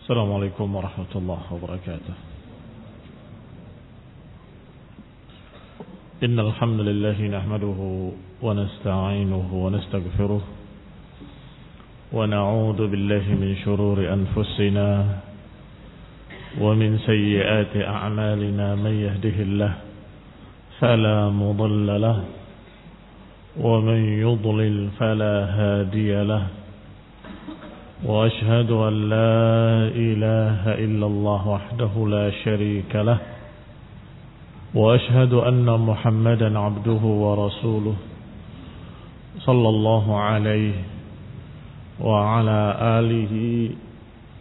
السلام عليكم ورحمة الله وبركاته. إن الحمد لله نحمده ونستعينه ونستغفره ونعوذ بالله من شرور أنفسنا ومن سيئات أعمالنا. من يهده الله فلا مضل له ومن يضلل فلا هادي له. وأشهد أن لا إله إلا الله وحده لا شريك له. وأشهد أن محمدا عبده ورسوله صلى الله عليه وعلى آله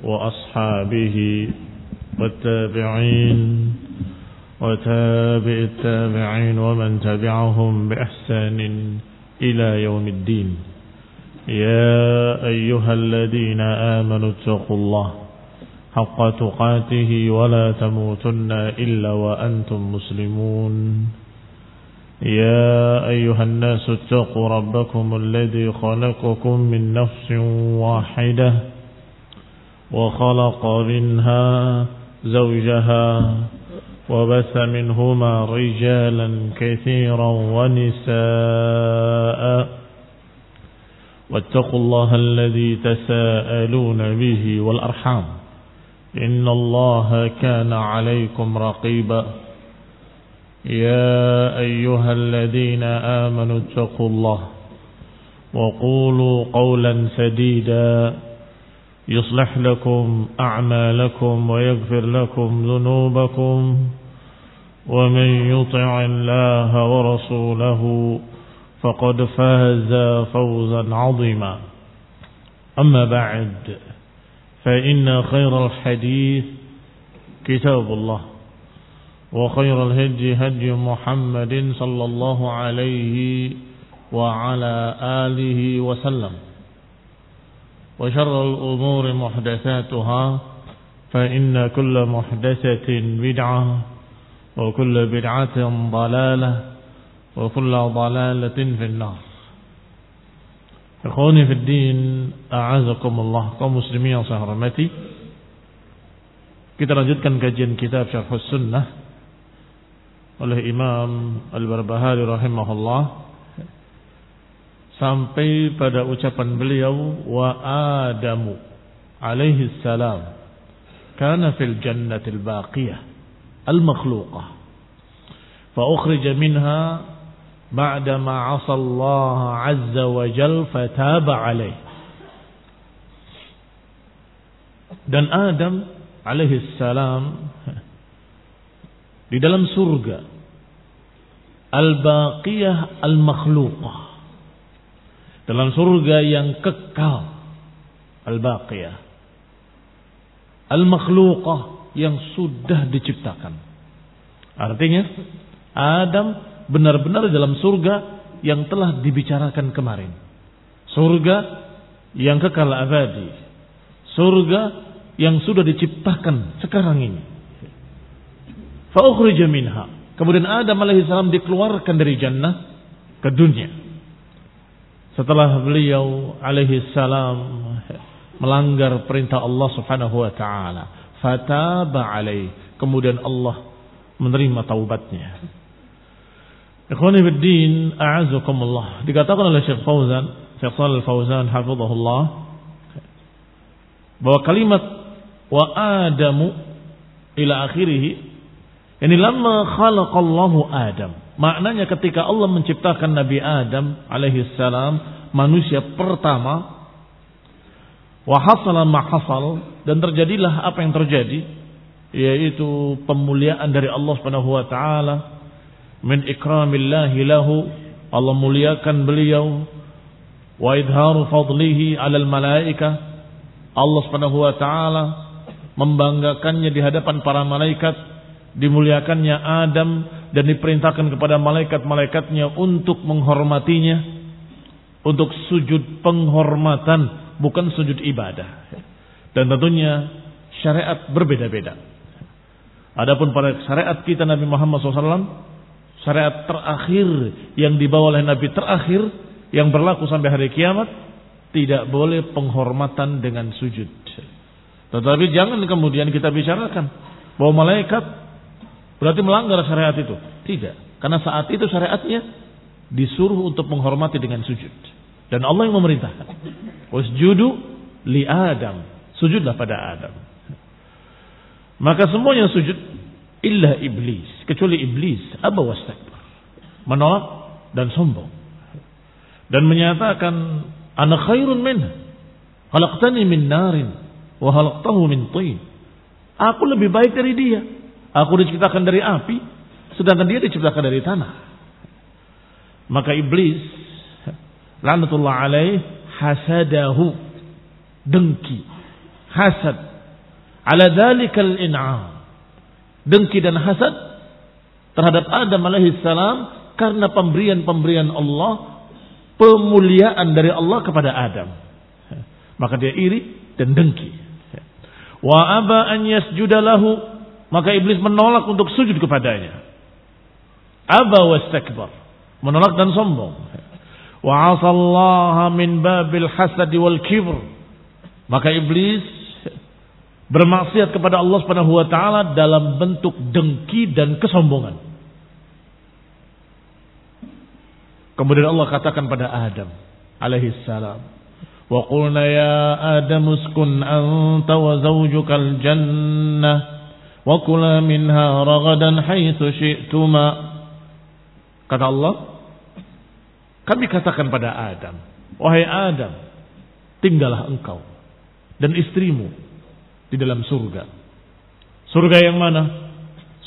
وأصحابه والتابعين وتابع التابعين ومن تبعهم بإحسان إلى يوم الدين. يا أيها الذين آمنوا اتقوا الله حق تقاته ولا تموتن إلا وأنتم مسلمون. يا أيها الناس اتقوا ربكم الذي خلقكم من نفس واحدة وخلق منها زوجها وبث منهما رجالا كثيرا ونساء. واتقوا الله الذي تساءلون به والأرحام إن الله كان عليكم رقيبا. يا أيها الذين آمنوا اتقوا الله وقولوا قولا سديدا يصلح لكم أعمالكم ويغفر لكم ذنوبكم ومن يطع الله ورسوله فقد فاز فوزا عظيما. أما بعد فإن خير الحديث كتاب الله وخير الهدي هدي محمد صلى الله عليه وعلى آله وسلم. وشر الأمور محدثاتها فإن كل محدثة بدعة وكل بدعة ضلالة وكل ضلالة في النار. Ikhwani fi din, a'azakumullah, kaum muslimin yang saya hormati. Kita lanjutkan kajian kitab Syarh Sunnah oleh Imam Al-Barbahari rahimahullah sampai pada ucapan beliau, wa Adamu alaihi salam kana fil jannatil baqiyah al-makhluqah fa ukhrija minha ba'dama 'asa Allah 'azza wa jalla fataba 'alaihi. Dan Adam alaihi salam di dalam surga al-baqiyah al-makhluqah, dalam surga yang kekal, al-baqiyah al-makhluqah, yang sudah diciptakan. Artinya Adam benar-benar dalam surga yang telah dibicarakan kemarin. Surga yang kekal abadi. Surga yang sudah diciptakan sekarang ini. Fa ukhrija minha. Kemudian Adam alaihissalam dikeluarkan dari jannah ke dunia. Setelah beliau alaihissalam melanggar perintah Allah subhanahu wa ta'ala. Fataba alaih. Kemudian Allah menerima taubatnya. Ikhwani fiddin, a'azakumullah. Dikatakan oleh Syekh Shalih Fauzan hafizahullah, bahwa kalimat wa Adamu ila akhirih ini lamma khalaqallahu Adam. Maknanya ketika Allah menciptakan Nabi Adam alaihi salam, manusia pertama, wa hasala ma hasal, dan terjadilah apa yang terjadi, yaitu pemuliaan dari Allah Subhanahu wa taala, min ikramillahi lahu, Allah muliakan beliau, wa idharu fadlihi 'alal malaika, Allah Subhanahu wa taala membanggakannya di hadapan para malaikat, dimuliakannya Adam dan diperintahkan kepada malaikat-malaikatnya untuk menghormatinya, untuk sujud penghormatan, bukan sujud ibadah. Dan tentunya syariat berbeda-beda. Adapun pada syariat kita Nabi Muhammad SAW, syariat terakhir yang dibawa oleh Nabi terakhir yang berlaku sampai hari kiamat, tidak boleh penghormatan dengan sujud. Tetapi jangan kemudian kita bicarakan bahwa malaikat berarti melanggar syariat itu. Tidak. Karena saat itu syariatnya disuruh untuk menghormati dengan sujud. Dan Allah yang memerintahkan. Wasjudu li Adam. Sujudlah pada Adam. Maka semuanya sujud illa iblis. Kecuali iblis. Aba wastakbar. Menolak dan sombong. Dan menyatakan ana khairun minhu. Khalaqtani min narin wa khalaqtahu min tin. Aku lebih baik dari dia. Aku diciptakan dari api, sedangkan dia diciptakan dari tanah. Maka iblis laknatullah alaih hasadahu, dengki, hasad ala dzalikal in'am. Dengki dan hasad terhadap Adam alaihi salam karena pemberian Allah, pemuliaan dari Allah kepada Adam. Maka dia iri dan dengki. Wa aba an yasjuda lahu, maka iblis menolak untuk sujud kepadanya. Aba wastakbar, menolak dan sombong. Wa asallaha min babil hasad wal kibr, maka iblis bermaksiat kepada Allah Subhanahu wa taala dalam bentuk dengki dan kesombongan. Kemudian Allah katakan pada Adam alaihi salam, wa qulna ya Adam uskun anta wa zawjukal jannah wa kula minha ragadan haitsu syi'tuma. Kata Allah, kami katakan pada Adam, wahai Adam, tinggallah engkau dan istrimu di dalam surga. Surga yang mana?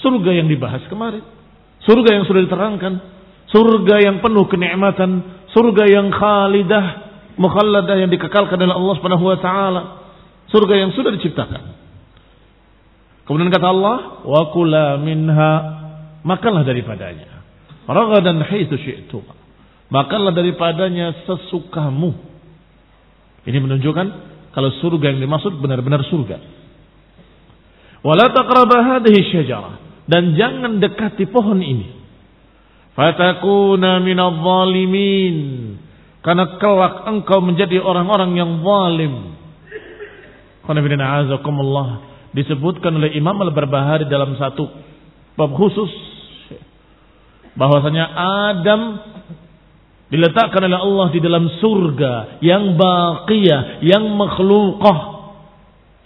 Surga yang dibahas kemarin. Surga yang sudah diterangkan. Surga yang penuh kenikmatan. Surga yang khalidah, mukhalladah, yang dikekalkan oleh Allah Subhanahu wa taala. Surga yang sudah diciptakan. Kemudian kata Allah, wa kula minha, makanlah daripadanya. Ragadan haitsu syi'tum. Makanlah daripadanya sesukamu. Ini menunjukkan kalau surga yang dimaksud benar-benar surga. Wala taqraba hadhihi syajarah, dan jangan dekati pohon ini. Fatakuna minadh dhalimin, karena kelak engkau menjadi orang-orang yang zalim. Qanabina azakumullah, disebutkan oleh Imam Al-Barbahari dalam satu bab khusus bahwasanya Adam diletakkan oleh Allah di dalam surga yang baqiyah, yang makhluqah.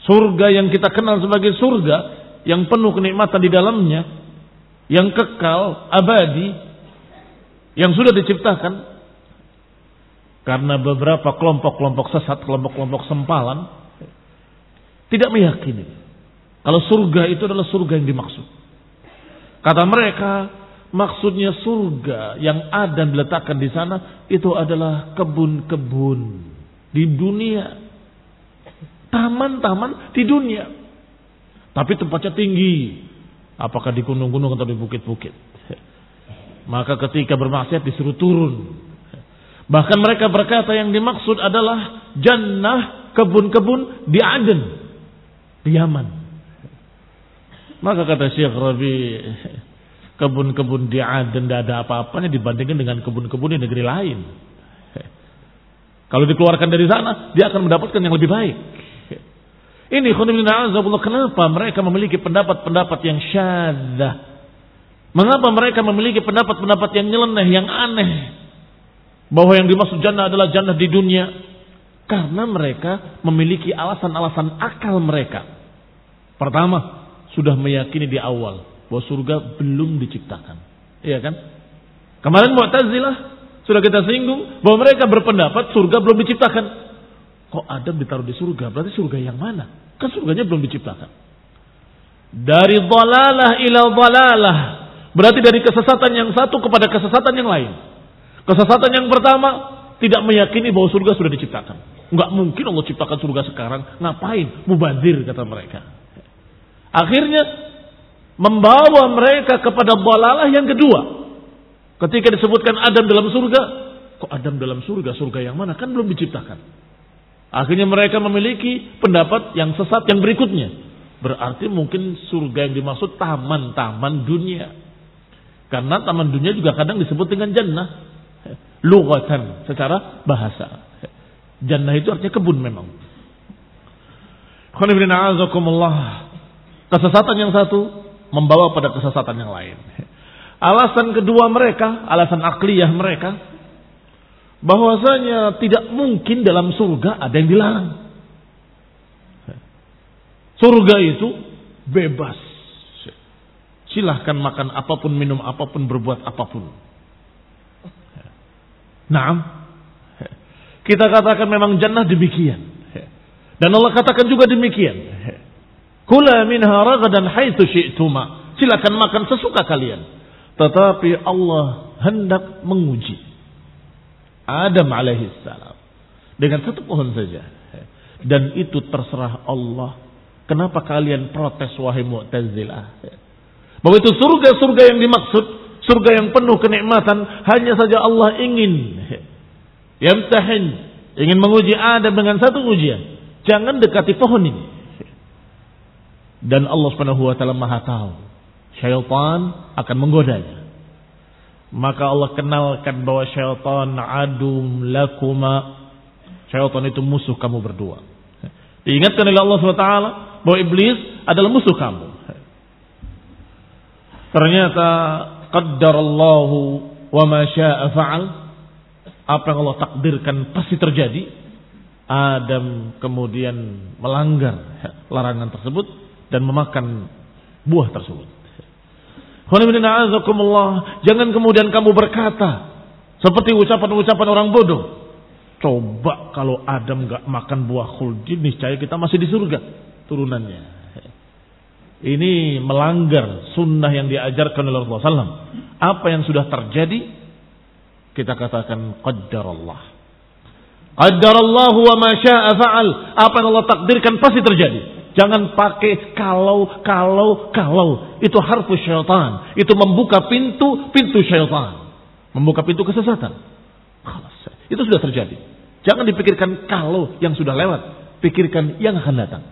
Surga yang kita kenal sebagai surga yang penuh kenikmatan di dalamnya, yang kekal, abadi, yang sudah diciptakan. Karena beberapa kelompok-kelompok sesat, kelompok-kelompok sempalan tidak meyakini kalau surga itu adalah surga yang dimaksud. Kata mereka, maksudnya surga yang ada diletakkan di sana itu adalah kebun-kebun di dunia, taman-taman di dunia, tapi tempatnya tinggi, apakah di gunung-gunung atau di bukit-bukit. Maka ketika bermaksiat disuruh turun. Bahkan mereka berkata yang dimaksud adalah jannah, kebun-kebun di Aden, di Yaman. Maka kata Syekh Rabi, kebun-kebun di Aden tidak ada apa-apanya dibandingkan dengan kebun-kebun di negeri lain. Kalau dikeluarkan dari sana, dia akan mendapatkan yang lebih baik. Ini khonibina azabullah, kenapa mereka memiliki pendapat-pendapat yang syadzah? Mengapa mereka memiliki pendapat-pendapat yang nyeleneh, yang aneh? Bahwa yang dimaksud jannah adalah jannah di dunia. Karena mereka memiliki alasan-alasan akal mereka. Pertama, sudah meyakini di awal bahwa surga belum diciptakan. Iya kan? Kemarin Mu'tazilah sudah kita singgung bahwa mereka berpendapat surga belum diciptakan. Kok Adam ditaruh di surga? Berarti surga yang mana? Kan surganya belum diciptakan. Dari dhalalah ila dhalalah. Berarti dari kesesatan yang satu kepada kesesatan yang lain. Kesesatan yang pertama, tidak meyakini bahwa surga sudah diciptakan. Enggak mungkin Allah ciptakan surga sekarang. Ngapain? Mubadir, kata mereka. Akhirnya membawa mereka kepada dhalalah yang kedua. Ketika disebutkan Adam dalam surga, kok Adam dalam surga? Surga yang mana? Kan belum diciptakan. Akhirnya mereka memiliki pendapat yang sesat yang berikutnya. Berarti mungkin surga yang dimaksud taman-taman dunia. Karena taman dunia juga kadang disebut dengan jannah. Lughatan, secara bahasa. Jannah itu artinya kebun memang. Kesesatan yang satu membawa pada kesesatan yang lain. Alasan kedua mereka, alasan akliyah mereka, bahwasanya tidak mungkin dalam surga ada yang dilarang. Surga itu bebas. Silahkan makan apapun, minum apapun, berbuat apapun. Naam. Kita katakan memang jannah demikian. Dan Allah katakan juga demikian. Kula minha ragadan haitsu syi'tuma. Silakan makan sesuka kalian. Tetapi Allah hendak menguji Adam alaihissalam dengan satu pohon saja. Dan itu terserah Allah. Kenapa kalian protes wahai Mu'tazilah? Bahwa itu surga-surga yang dimaksud, surga yang penuh kenikmatan, hanya saja Allah ingin yamtahin, ingin menguji Adam dengan satu ujian. Jangan dekati pohon ini. Dan Allah Subhanahu wa taala Maha tahu. Syaitan akan menggodanya. Maka Allah kenalkan bahwa syaitan adum lakuma. Syaitan itu musuh kamu berdua. Diingatkan oleh Allah Subhanahu wa taala bahwa iblis adalah musuh kamu. Ternyata qaddarallahu wa ma syaa fa'al. Apa yang Allah takdirkan pasti terjadi. Adam kemudian melanggar larangan tersebut dan memakan buah tersebut. Jangan kemudian kamu berkata seperti ucapan-ucapan orang bodoh. Coba kalau Adam gak makan buah khuldi, niscaya kita masih di surga turunannya. Ini melanggar sunnah yang diajarkan oleh Rasulullah SAW. Apa yang sudah terjadi, kita katakan qaddarallah. Qaddarallahu wa ma syaa fa'al. Apa yang Allah takdirkan pasti terjadi. Jangan pakai kalau. Itu harfu syaitan. Itu membuka pintu syaitan. Membuka pintu kesesatan. Itu sudah terjadi. Jangan dipikirkan kalau yang sudah lewat. Pikirkan yang akan datang.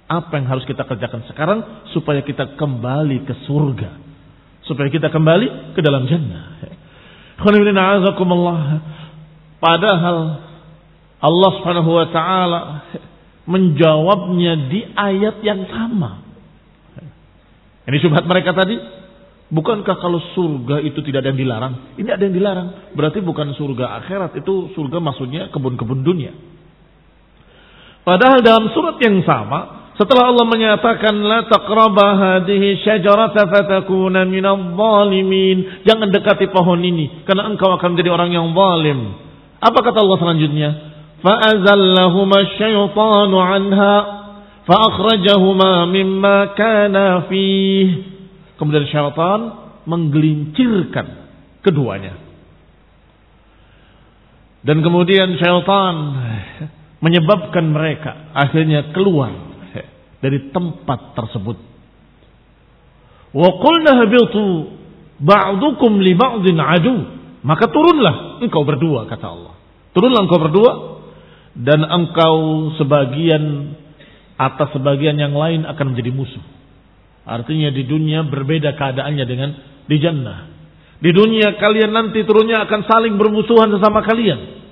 Apa yang harus kita kerjakan sekarang supaya kita kembali ke surga. Supaya kita kembali ke dalam jannah. Padahal Allah Subhanahu wa taala menjawabnya di ayat yang sama. Ini syubhat mereka tadi. Bukankah kalau surga itu tidak ada yang dilarang? Ini ada yang dilarang. Berarti bukan surga akhirat. Itu surga maksudnya kebun-kebun dunia. Padahal dalam surat yang sama, setelah Allah menyatakan la taqraba hadhihi syajarata fatakuna minadh dhalimin. Jangan dekati pohon ini karena engkau akan menjadi orang yang zalim. Apa kata Allah selanjutnya? فَأَزَلَّهُمَا الشَّيْطَانُ عَنْهَا فَأَخْرَجَهُمَا مِمَّا كَانَ فِيهِ. Kemudian syaitan menggelincirkan keduanya. Dan kemudian syaitan menyebabkan mereka akhirnya keluar dari tempat tersebut. وَقُلْنَا هَبِطُوا بَعْضُكُمْ لِبَعْضٍ عَدُوٌّ. Maka turunlah engkau berdua, kata Allah. Turunlah engkau berdua. Dan engkau sebagian atas sebagian yang lain akan menjadi musuh. Artinya di dunia berbeda keadaannya dengan di jannah. Di dunia kalian nanti turunnya akan saling bermusuhan sesama kalian.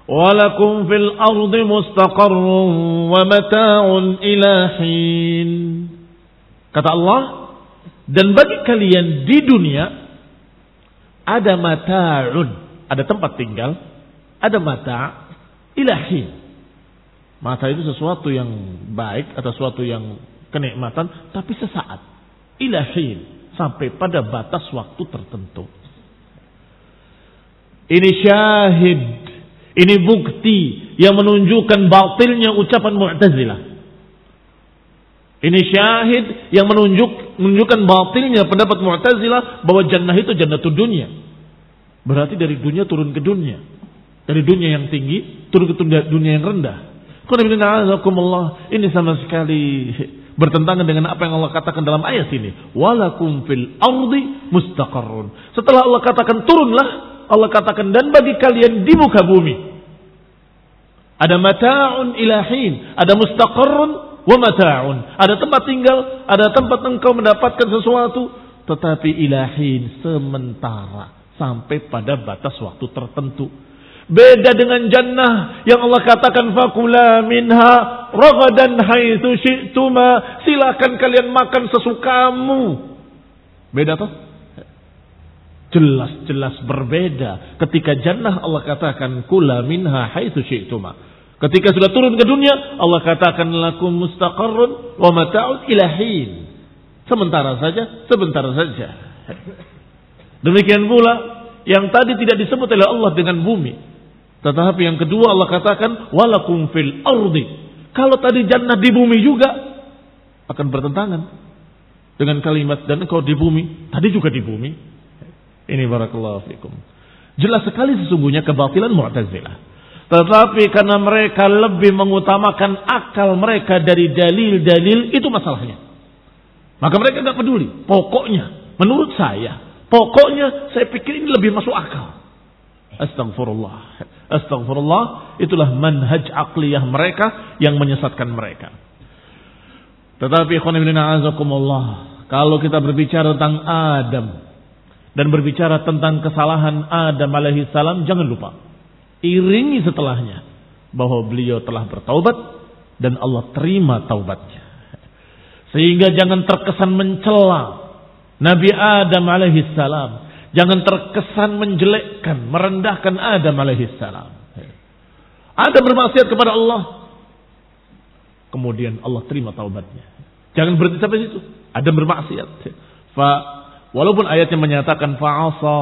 Walakum fil ardi mustaqarrun wa mata'un ila hin. Kata Allah, dan bagi kalian di dunia ada mata'un, ada tempat tinggal, ada mata' ilahi. Mata itu sesuatu yang baik atau sesuatu yang kenikmatan, tapi sesaat. Ilahi, sampai pada batas waktu tertentu. Ini syahid, ini bukti yang menunjukkan batilnya ucapan Mu'tazilah. Ini syahid yang menunjukkan batilnya pendapat Mu'tazilah bahwa jannah itu jannatud dunia. Berarti dari dunia turun ke dunia. Dari dunia yang tinggi turun ke dunia yang rendah. Ini sama sekali bertentangan dengan apa yang Allah katakan dalam ayat ini. Walakum fil ardi mustaqarrun. Setelah Allah katakan turunlah, Allah katakan dan bagi kalian di muka bumi ada mata'un ilahin, ada mustaqarrun wa mata'un. Ada tempat tinggal, ada tempat engkau mendapatkan sesuatu, tetapi ilahin sementara sampai pada batas waktu tertentu. Beda dengan jannah yang Allah katakan fakula minha ragadan haitsu syi'tuma, silakan kalian makan sesukamu. Beda toh? Jelas-jelas berbeda. Ketika jannah Allah katakan kula minha haitsu syi'tuma. Ketika sudah turun ke dunia Allah katakan lakum mustaqarrun wa mata'un ila hin. Sebentar saja. Demikian pula yang tadi tidak disebut oleh Allah dengan bumi. Tetapi yang kedua Allah katakan walakum fil ardi. Kalau tadi jannah di bumi juga akan bertentangan dengan kalimat dan engkau di bumi, tadi juga di bumi. Ini barakallahu fikum. Jelas sekali sesungguhnya kebatilan Mu'tazilah. Tetapi karena mereka lebih mengutamakan akal mereka dari dalil-dalil, itu masalahnya. Maka mereka enggak peduli. Pokoknya menurut saya, saya pikir ini lebih masuk akal. Astagfirullah, itulah manhaj aqliyah mereka yang menyesatkan mereka. Tetapi ikhwan fillah azakumullah, kalau kita berbicara tentang Adam dan berbicara tentang kesalahan Adam alaihi salam, jangan lupa iringi setelahnya bahwa beliau telah bertaubat dan Allah terima taubatnya. Sehingga jangan terkesan mencela Nabi Adam alaihi salam. Jangan terkesan menjelekkan, merendahkan Adam alaihissalam. Adam bermaksiat kepada Allah. Kemudian Allah terima taubatnya. Jangan berhenti sampai situ. Adam bermaksiat. Walaupun ayatnya menyatakan fa'asa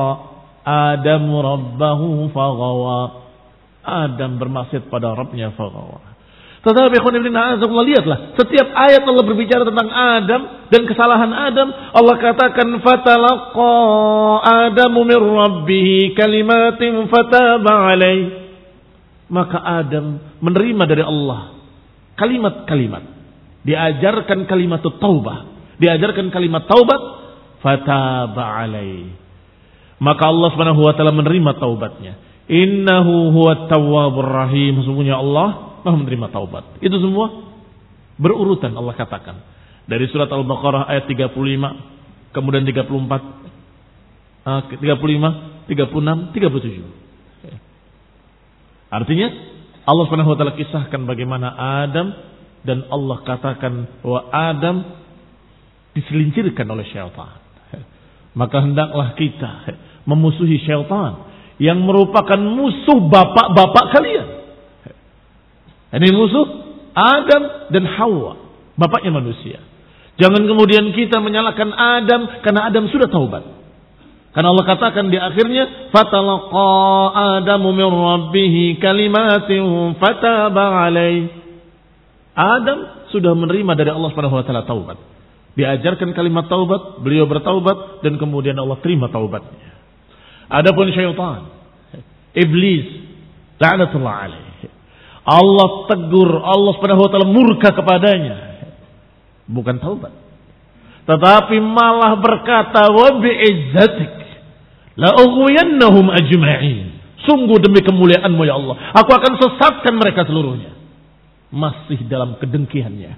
Adam rabbahu faghawa. Adam bermaksiat pada Rabbnya faghawa. Tetapi lihatlah, setiap ayat Allah berbicara tentang Adam dan kesalahan Adam, Allah katakan fatalaqa Adamu min rabbih kalimatin fataba alaih. Maka Adam menerima dari Allah kalimat-kalimat. Diajarkan kalimat taubah, diajarkan kalimat taubat, fataba alaih. Maka Allah Subhanahu wa taala menerima taubatnya. Innahu huwat tawwabur rahim. Sesungguhnya Allah Maha menerima taubat. Itu semua berurutan Allah katakan. Dari surat Al-Baqarah ayat 35, kemudian 34, 35, 36, 37. Artinya Allah Subhanahu wa taala kisahkan bagaimana Adam dan Allah katakan bahwa Adam diselincirkan oleh syaitan. Maka hendaklah kita memusuhi syaitan yang merupakan musuh bapak-bapak kalian. Ini musuh Adam dan Hawa, bapaknya manusia. Jangan kemudian kita menyalahkan Adam karena Adam sudah taubat. Karena Allah katakan di akhirnya fatalaqa Adamu min rabbih kalimatin fataba alaih. Adam sudah menerima dari Allah Subhanahu wa taala taubat. Diajarkan kalimat taubat, beliau bertaubat dan kemudian Allah terima taubatnya. Adapun syaitan, iblis, la'natullah alaih. Allah tegur, Allah Subhanahu wa taala murka kepadanya. Bukan taubat. Tetapi malah berkata wa bi'izzatik la ughwiyannahum ajma'in. Sungguh demi kemuliaan-Mu ya Allah, aku akan sesatkan mereka seluruhnya. Masih dalam kedengkiannya,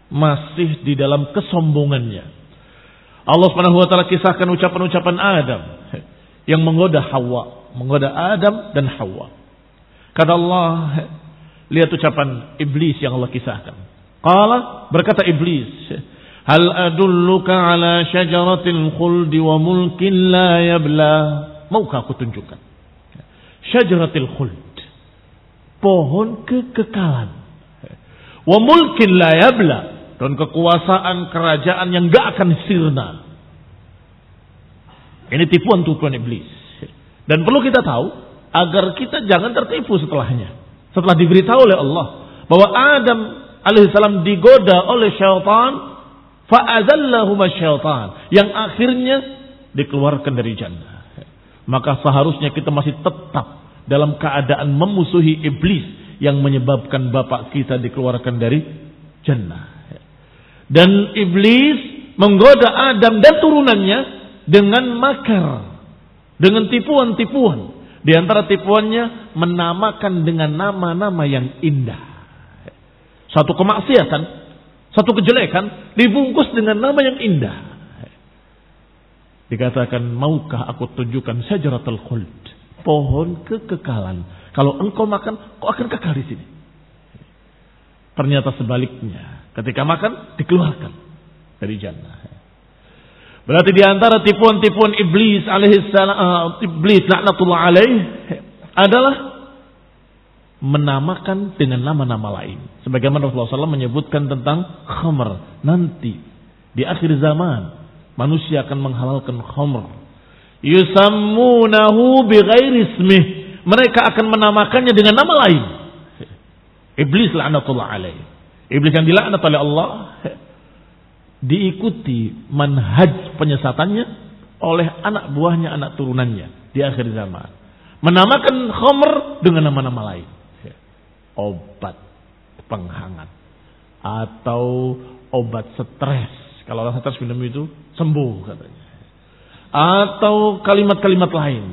masih di dalam kesombongannya. Allah Subhanahu wa taala kisahkan ucapan-ucapan Adam yang menggoda Hawa, menggoda Adam dan Hawa. Kata Allah, lihat ucapan iblis yang Allah kisahkan. Qala, berkata iblis, hal adulluka ala syajaratil khuldi wa mulkin la yabla. Maukah aku tunjukkan syajaratil khuld, pohon kekekalan, wa mulkin la yabla, dan kekuasaan kerajaan yang gak akan sirna. Ini tipuan-tipuan iblis. Dan perlu kita tahu agar kita jangan tertipu setelahnya. Setelah diberitahu oleh Allah bahwa Adam alaihissalam digoda oleh syaitan, fa'azallahuma syaitan, yang akhirnya dikeluarkan dari jannah. Maka seharusnya kita masih tetap dalam keadaan memusuhi iblis yang menyebabkan bapak kita dikeluarkan dari jannah. Dan iblis menggoda Adam dan turunannya dengan makar, dengan tipuan-tipuan. Di antara tipuannya menamakan dengan nama-nama yang indah. Satu kemaksiatan, satu kejelekan dibungkus dengan nama yang indah. Dikatakan, maukah aku tunjukkan syajaratul khuld, pohon kekekalan Kalau engkau makan, kau akan kekal di sini. Ternyata sebaliknya, ketika makan dikeluarkan dari jannah. Berarti di antara tipuan-tipuan iblis alaihissalam, iblis laknatullah alaih adalah menamakan dengan nama-nama lain. Sebagaimana Rasulullah SAW menyebutkan tentang khamr. Nanti di akhir zaman manusia akan menghalalkan khamr. Yusammunahu bighairi ismih. Mereka akan menamakannya dengan nama lain. Iblis laknatullah alaih. Iblis yang dilaknat oleh Allah diikuti manhaj penyesatannya oleh anak buahnya, anak turunannya di akhir zaman. Menamakan khamr dengan nama-nama lain. Obat penghangat atau obat stres. Kalau orang stres minum itu sembuh katanya. Atau kalimat-kalimat lain.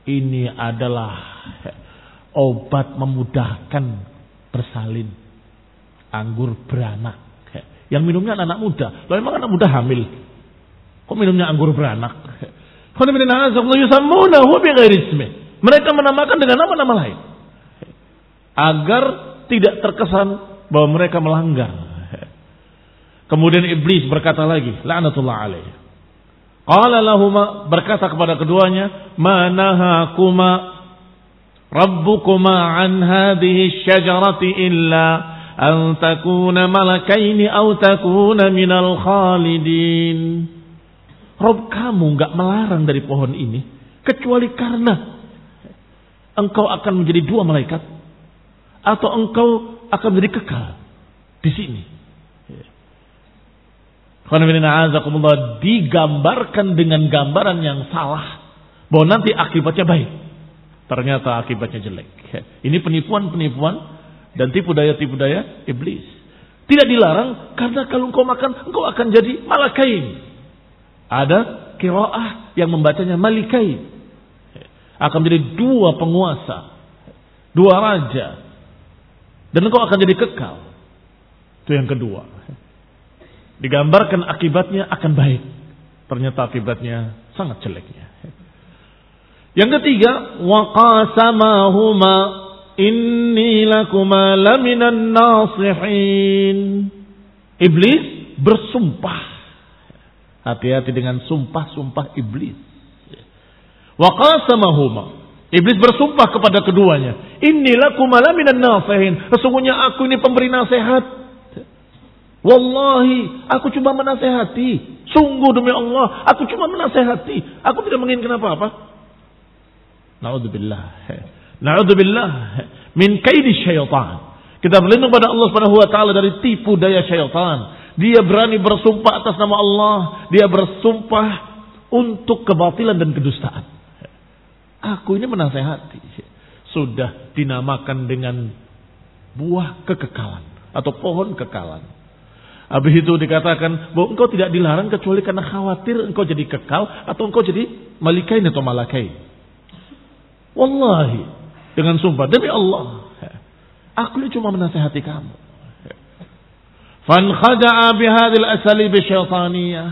Ini adalah obat memudahkan bersalin. Anggur beranak. Yang minumnya anak muda. Loh emang anak muda hamil? Kok minumnya anggur beranak? Mereka menamakan dengan nama-nama lain. Agar tidak terkesan bahwa mereka melanggar. Kemudian iblis berkata lagi, la'natullah alaih. Qala lahuma, berkata kepada keduanya, ma nahakuma rabbukuma an hadhihi syajarati illa an takuna malakaini aw takuna minal khalidin. Rabb kamu enggak melarang dari pohon ini kecuali karena engkau akan menjadi dua malaikat atau engkau akan menjadi kekal di sini. Digambarkan dengan gambaran yang salah bahwa nanti akibatnya baik. Ternyata akibatnya jelek. Ini penipuan-penipuan dan tipu daya-tipu daya iblis. Tidak dilarang karena kalau engkau makan engkau akan jadi malakain. Ada qiraah yang membacanya malikain. Akan menjadi dua penguasa, dua raja. Dan engkau akan jadi kekal. Itu yang kedua. Digambarkan akibatnya akan baik. Ternyata akibatnya sangat jeleknya. Yang ketiga, wa qasamahuma inni lakuma laminan nasihin. Iblis bersumpah. Hati-hati dengan sumpah-sumpah iblis. Wa qasamahuma. Iblis bersumpah kepada keduanya. Inni lakuma laminan nasihin. Sesungguhnya aku ini pemberi nasihat. Wallahi, aku cuma menasehati. Sungguh demi Allah, aku cuma menasehati. Aku tidak menginginkan apa-apa. Na'udzubillah. Na'udzubillah min kaidi syaitan. Kita berlindung pada Allah Subhanahu wa taala dari tipu daya syaitan. Dia berani bersumpah atas nama Allah, dia bersumpah untuk kebatilan dan kedustaan. Aku ini menasehati. Sudah dinamakan dengan buah kekekalan atau pohon kekekalan. Habis itu dikatakan bahwa engkau tidak dilarang kecuali karena khawatir engkau jadi kekal atau engkau jadi malikain atau malakain. Wallahi, dengan sumpah demi Allah, aku ini cuma menasihati kamu. Fan khada'a bihadhil asalib syaitaniyah,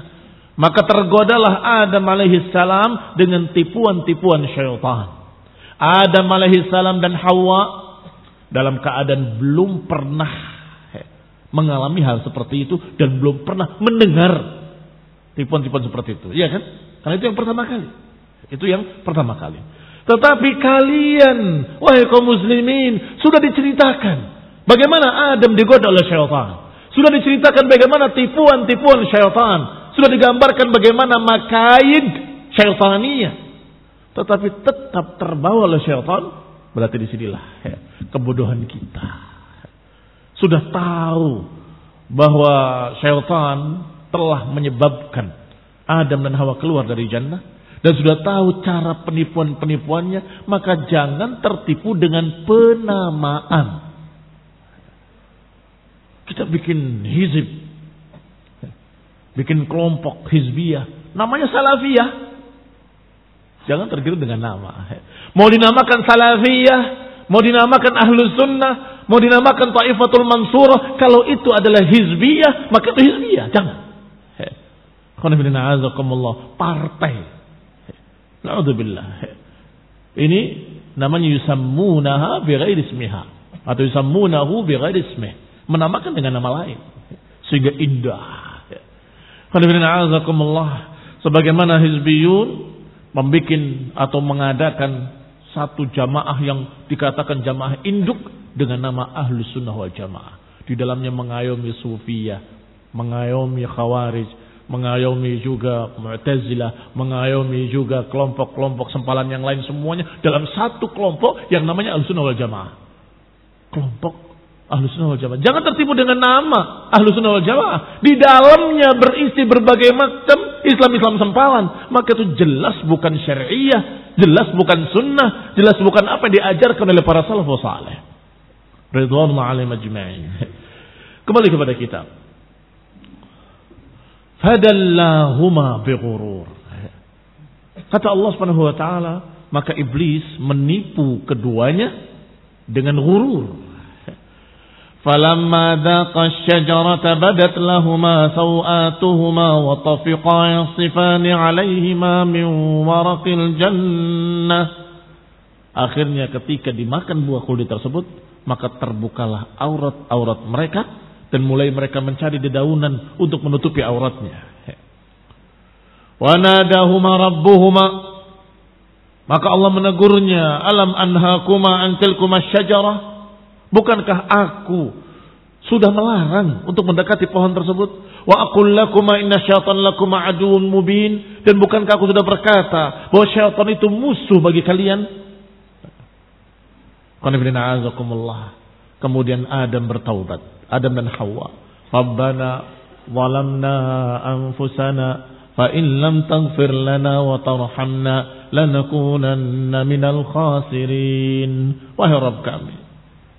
maka tergodalah Adam alaihi salam dengan tipuan-tipuan syaitan. Adam alaihi salam dan Hawa dalam keadaan belum pernah mengalami hal seperti itu dan belum pernah mendengar tipuan-tipuan seperti itu. Iya kan? Karena itu yang pertama kali. Itu yang pertama kali. Tetapi kalian, wahai kaum muslimin, sudah diceritakan bagaimana Adam digoda oleh syaitan. Sudah diceritakan bagaimana tipuan-tipuan syaitan. Sudah digambarkan bagaimana makaid syaitaniyah. Tetapi tetap terbawa oleh syaitan. Berarti disinilah kebodohan kita. Sudah tahu bahwa syaitan telah menyebabkan Adam dan Hawa keluar dari jannah. Dan sudah tahu cara penipuan-penipuannya. Maka jangan tertipu dengan penamaan. Kita bikin hizib. Bikin kelompok hizbiyah. Namanya salafiyah. Jangan tergiru dengan nama. Mau dinamakan salafiyah. Mau dinamakan ahlus sunnah. Mau dinamakan Taifatul Mansurah, kalau itu adalah hizbiyah, maka itu hizbiyah. Jangan. Partai. Na'udzubillah. Ini Namanya yusammunaha bighairi ismiha atau yusammunahu bighairi ismih, menamakan dengan nama lain sehingga indah. Sebagaimana hizbiyun membuat atau mengadakan satu jamaah yang dikatakan jamaah induk dengan nama Ahlus Sunnah wal Jamaah. Di dalamnya mengayomi Sufiyah, mengayomi Khawarij, mengayomi juga Mu'tazilah, mengayomi juga kelompok-kelompok sempalan yang lain, semuanya dalam satu kelompok yang namanya Ahlus Sunnah wal Jamaah. Kelompok Ahlus Sunnah wal Jamaah. Jangan tertipu dengan nama Ahlus Sunnah wal Jamaah. Di dalamnya berisi berbagai macam Islam-Islam sempalan. Maka itu jelas bukan syariah, jelas bukan sunnah, jelas bukan apa yang diajarkan oleh para salafus saleh. Ridwanullah alaihim ajma'in. Kembali kepada kitab. Fadallahuma bighurur. Kata Allah Subhanahu wa taala, maka iblis menipu keduanya dengan ghurur. Falamma daqa asy-syajarata badat lahumā sawātuhumā wa tafiqā yaṣifāni 'alaihimā min waraqil jannah. Akhirnya ketika dimakan buah khuldi tersebut, maka terbukalah aurat-aurat mereka dan mulai mereka mencari dedaunan untuk menutupi auratnya. Wa nadahuma rabbuhuma, maka Allah menegurnya, alam anhakuma an tilkuma syajarah, bukankah aku sudah melarang untuk mendekati pohon tersebut? Wa aqul lakuma inna syaitan lakuma aduwwun mubin, dan bukankah aku sudah berkata bahwa syaitan itu musuh bagi kalian? Kemudian Adam bertaubat, Adam dan Hawa. Rabbana zalamna anfusana fa in lam taghfir lana wa tarhamna lanakunanna minal khasirin. Wahai Rabb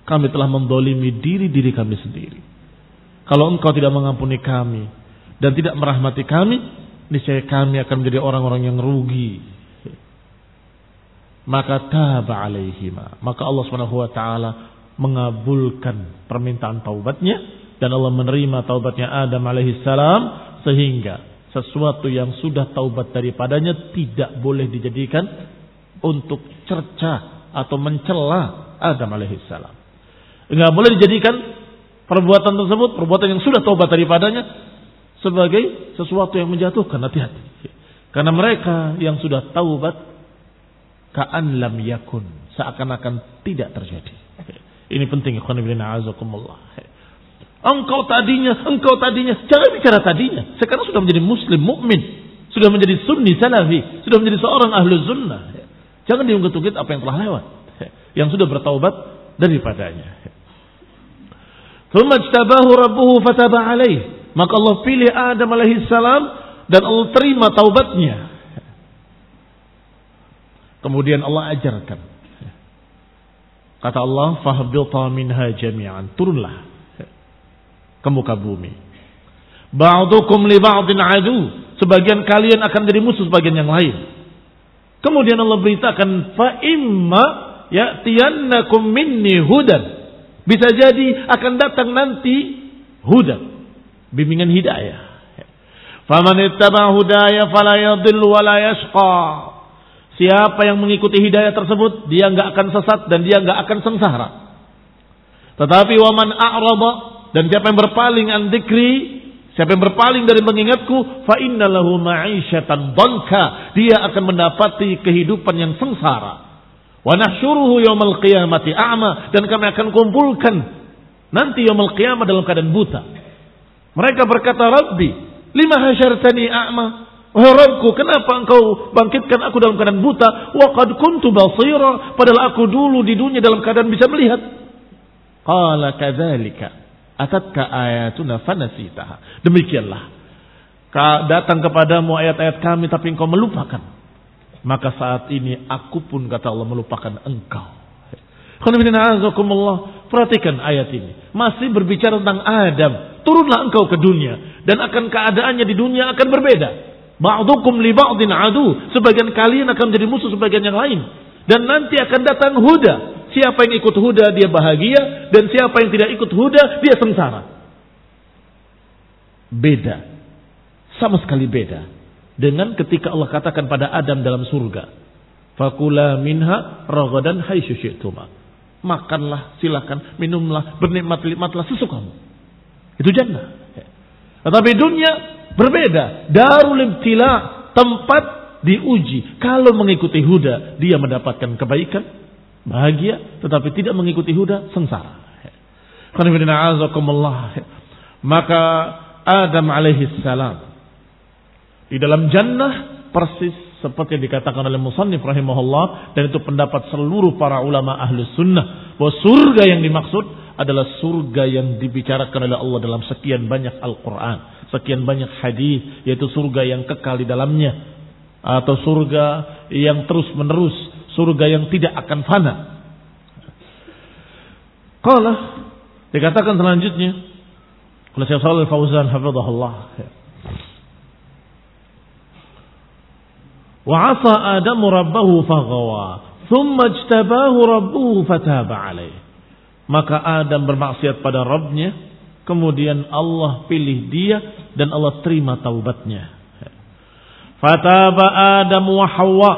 kami telah mendolimi diri kami sendiri. Kalau engkau tidak mengampuni kami dan tidak merahmati kami, niscaya kami akan menjadi orang-orang yang rugi. Maka taba alaihima, maka Allah Subhanahu wa taala mengabulkan permintaan taubatnya dan Allah menerima taubatnya Adam alaihi salam, sehingga sesuatu yang sudah taubat daripadanya tidak boleh dijadikan untuk cerca atau mencela Adam alaihi salam. Enggak boleh dijadikan perbuatan tersebut, perbuatan yang sudah taubat daripadanya, sebagai sesuatu yang menjatuhkan. Hati-hati, karena mereka yang sudah taubat ka'an lam yakun, seakan-akan tidak terjadi. Ini penting, ikhwan fillah azakumullah. Engkau tadinya, jangan bicara tadinya. Sekarang sudah menjadi muslim mukmin, sudah menjadi sunni salafi, sudah menjadi seorang ahlu sunnah. Jangan diungkit-ungkit apa yang telah lewat, yang sudah bertaubat daripadanya. Tsumma ijtabahu rabbuhu fataba alaih, maka Allah pilih Adam alaihi salam dan Allah terima taubatnya. Kemudian Allah ajarkan. Kata Allah, fahbita minha jami'an, turunlah ke muka bumi. Ba'dukum li ba'din adu, sebagian kalian akan jadi musuh sebagian yang lain. Kemudian Allah beritakan, fa imma ya'tiyannakum minni hudan, bisa jadi akan datang nanti hudan, bimbingan hidayah. Faman ittaba hudaya fala yadhillu wa la yashqa. Siapa yang mengikuti hidayah tersebut, dia enggak akan sesat dan dia enggak akan sengsara. Tetapi waman a'rada, dan siapa yang berpaling an dzikri, siapa yang berpaling dari mengingatku, fa innalahu ma'isyatan dhanka, dia akan mendapati kehidupan yang sengsara. Wa nahsyuruhu yaumil qiyamati a'ma, dan kami akan kumpulkan nanti yaumil qiyamah dalam keadaan buta. Mereka berkata, Rabbi, lima hasyartani a'ma? Wahai Rabbku, kenapa engkau bangkitkan aku dalam keadaan buta? Wa qad kuntu basira, padahal aku dulu di dunia dalam keadaan bisa melihat. Qala kadzalika atatka ayatuna fanasitaha. Demikianlah datang kepadamu ayat-ayat kami tapi engkau melupakan. Maka saat ini aku pun, kata Allah, melupakan engkau. Perhatikan ayat ini, masih berbicara tentang Adam. Turunlah engkau ke dunia, dan akan keadaannya di dunia akan berbeda. Ba'dukum li ba'din adu, sebagian kalian akan menjadi musuh sebagian yang lain. Dan nanti akan datang huda. Siapa yang ikut huda dia bahagia, dan siapa yang tidak ikut huda dia sengsara. Beda, sama sekali beda dengan ketika Allah katakan pada Adam dalam surga, Fakula minha ragadan haitsu syi'tuma. Makanlah, silakan, minumlah, bernikmat-nikmatlah sesukamu. Itu jannah. Tetapi dunia berbeda. Darul ibtila, tempat diuji. Kalau mengikuti huda, dia mendapatkan kebaikan, bahagia. Tetapi tidak mengikuti huda, sengsara. Maka Adam alaihi salam di dalam jannah persis seperti yang dikatakan oleh musannif rahimahullah, dan itu pendapat seluruh para ulama ahlus sunnah, bahwa surga yang dimaksud adalah surga yang dibicarakan oleh Allah dalam sekian banyak Al-Quran, sekian banyak hadis, yaitu surga yang kekal di dalamnya, atau surga yang terus menerus, surga yang tidak akan fana. Qala, dikatakan selanjutnya oleh Syekh Shalih Al-Fauzan hafizahullah, wa 'asa Adamu rabbahu faghawa thumma ijtabahu rabbuhu fataba alaih. Maka Adam bermaksiat pada Rabbnya, kemudian Allah pilih dia dan Allah terima taubatnya. Fataba Adam wa Hawa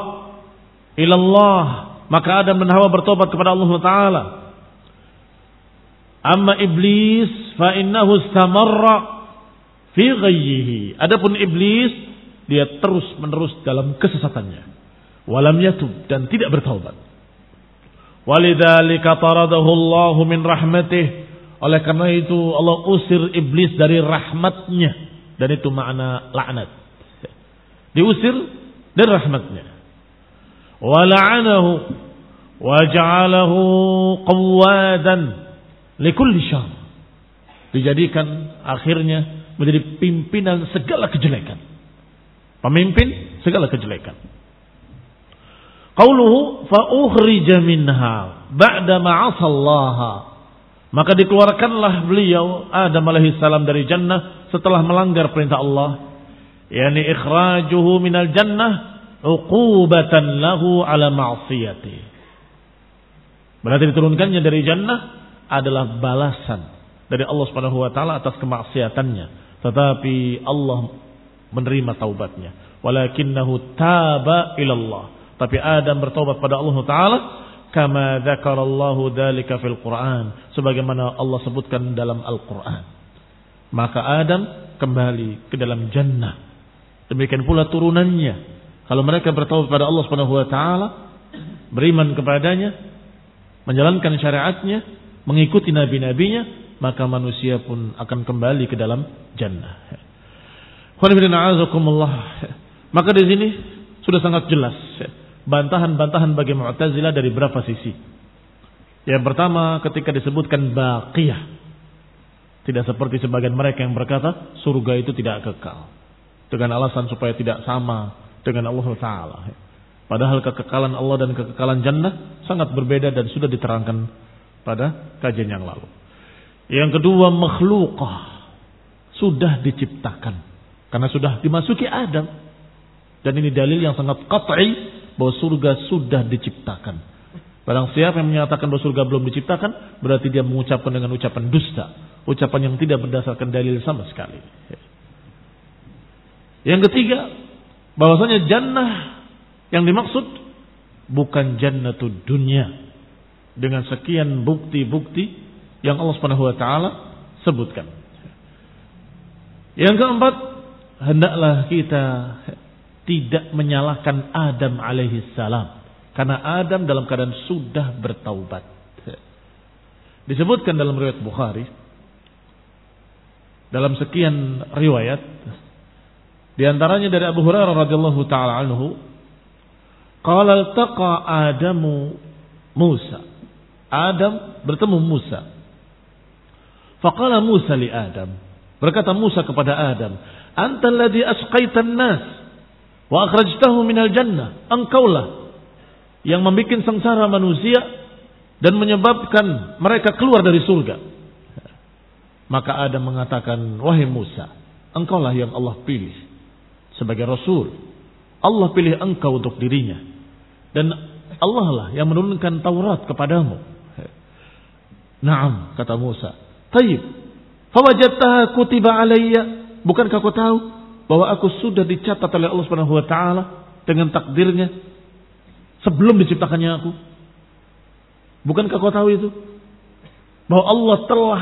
ila Allah, maka Adam dan Hawa bertobat kepada Allah Taala. Amma iblis fa innahu istamarra fi ghayyihi. Adapun iblis, dia terus menerus dalam kesesatannya. Walam yatub, dan tidak bertaubat. Walidzalika taradahu Allah min rahmatih. Oleh karena itu Allah usir iblis dari rahmatnya, dan itu makna laknat. Diusir dari rahmatnya. Wa la'anahu wa ja'alahu qawadan likulli syar. Dijadikan akhirnya menjadi pimpinan segala kejelekan. Pemimpin segala kejelekan. Qauluhu fa ukhrija minha ba'da ma'asallaha. Maka dikeluarkanlah beliau Adam alaihi salam dari jannah setelah melanggar perintah Allah. Yani ikhrajuhu minal jannah uqubatan lahu ala ma'siyati. Berarti diturunkannya dari jannah adalah balasan dari Allah Subhanahu wa taala atas kemaksiatannya, tetapi Allah menerima taubatnya. Walakinnahu taba ila Allah, tapi Adam bertaubat pada Allah taala, kama dzakarallahu dzalika fil Quran, sebagaimana Allah sebutkan dalam Al-Qur'an. Maka Adam kembali ke dalam jannah. Demikian pula turunannya, kalau mereka bertaubat pada Allah Subhanahu wa taala, beriman kepadanya, menjalankan syariatnya, mengikuti nabi-nabinya, maka manusia pun akan kembali ke dalam jannah. Maka di sini sudah sangat jelas bantahan-bantahan bagi Mu'tazilah dari berapa sisi. Yang pertama, ketika disebutkan baqiyah, tidak seperti sebagian mereka yang berkata surga itu tidak kekal, dengan alasan supaya tidak sama dengan Allah Ta'ala. Padahal kekekalan Allah dan kekekalan jannah sangat berbeda dan sudah diterangkan pada kajian yang lalu. Yang kedua, makhlukah, sudah diciptakan karena sudah dimasuki Adam, dan ini dalil yang sangat qat'i bahwa surga sudah diciptakan. Barang siapa yang menyatakan bahwa surga belum diciptakan, berarti dia mengucapkan dengan ucapan dusta, ucapan yang tidak berdasarkan dalil sama sekali. Yang ketiga, bahwasanya jannah yang dimaksud bukan jannatud dunya, dengan sekian bukti-bukti yang Allah Subhanahu wa taala sebutkan. Yang keempat, hendaklah kita tidak menyalahkan Adam alaihi salam, karena Adam dalam keadaan sudah bertaubat. Disebutkan dalam riwayat Bukhari, dalam sekian riwayat, di antaranya dari Abu Hurairah radhiyallahu taala anhu, qala altaqa Adamu Musa. Adam bertemu Musa. Faqala Musa li Adam. Berkata Musa kepada Adam, "Anta alladhi asqaitan nas wa akhrajtahu minal jannah." Engkaulah yang membuat sengsara manusia dan menyebabkan mereka keluar dari surga. Maka Adam mengatakan, "Wahai Musa, engkaulah yang Allah pilih sebagai Rasul. Allah pilih engkau untuk dirinya. Dan Allah lah yang menurunkan Taurat kepadamu." "Na'am," kata Musa. "Tayyib, fawajadtaha kutiba alayya." Bukankah kau tahu bahwa aku sudah dicatat oleh Allah Subhanahu wa taala dengan takdirnya sebelum diciptakannya aku? Bukankah kau tahu itu? Bahwa Allah telah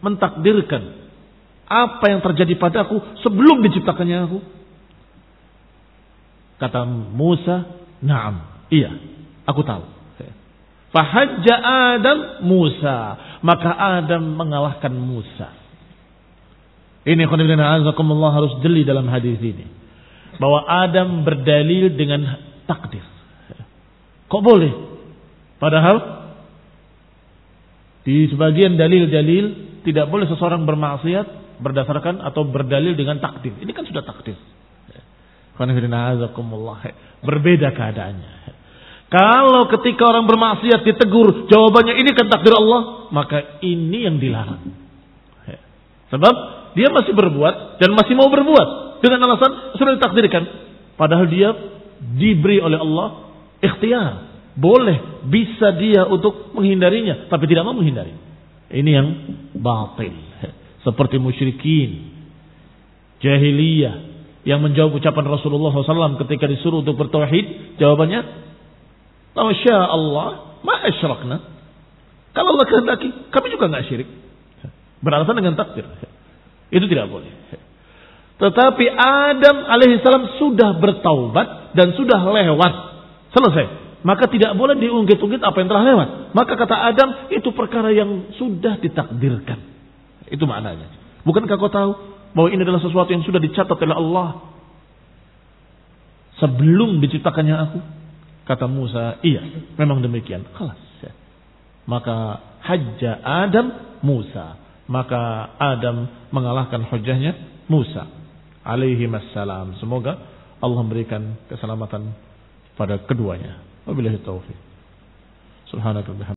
mentakdirkan apa yang terjadi padaku sebelum diciptakannya aku. Kata Musa, "Na'am, iya, aku tahu." Fahajja Adam Musa, maka Adam mengalahkan Musa. Ini khonibina azakumullah harus jeli dalam hadis ini. Bahwa Adam berdalil dengan takdir. Kok boleh? Padahal di sebagian dalil-dalil tidak boleh seseorang bermaksiat berdasarkan atau berdalil dengan takdir. Ini kan sudah takdir. Berbeda keadaannya. Kalau ketika orang bermaksiat ditegur, jawabannya ini kan takdir Allah, maka ini yang dilarang. Sebab dia masih berbuat dan masih mau berbuat dengan alasan sudah ditakdirkan. Padahal dia diberi oleh Allah ikhtiar. Boleh, bisa dia untuk menghindarinya, tapi tidak mau menghindari. Ini yang batil. Seperti musyrikin jahiliyah yang menjawab ucapan Rasulullah SAW ketika disuruh untuk bertauhid, jawabannya, "Masya Allah, ma asyrakna." Kalau Allah kehendaki, kami juga nggak syirik. Beralasan dengan takdir. Itu tidak boleh. Tetapi Adam alaihissalam sudah bertaubat dan sudah lewat, selesai. Maka tidak boleh diungkit-ungkit apa yang telah lewat. Maka kata Adam, itu perkara yang sudah ditakdirkan. Itu maknanya. Bukankah kau tahu bahwa ini adalah sesuatu yang sudah dicatat oleh Allah sebelum diciptakannya aku? Kata Musa, iya, memang demikian. Kelas. Maka hajja Adam Musa. Maka Adam mengalahkan hujahnya Musa alaihi wassalam. Semoga Allah memberikan keselamatan pada keduanya. Wabillahi taufiq. Subhanakallah.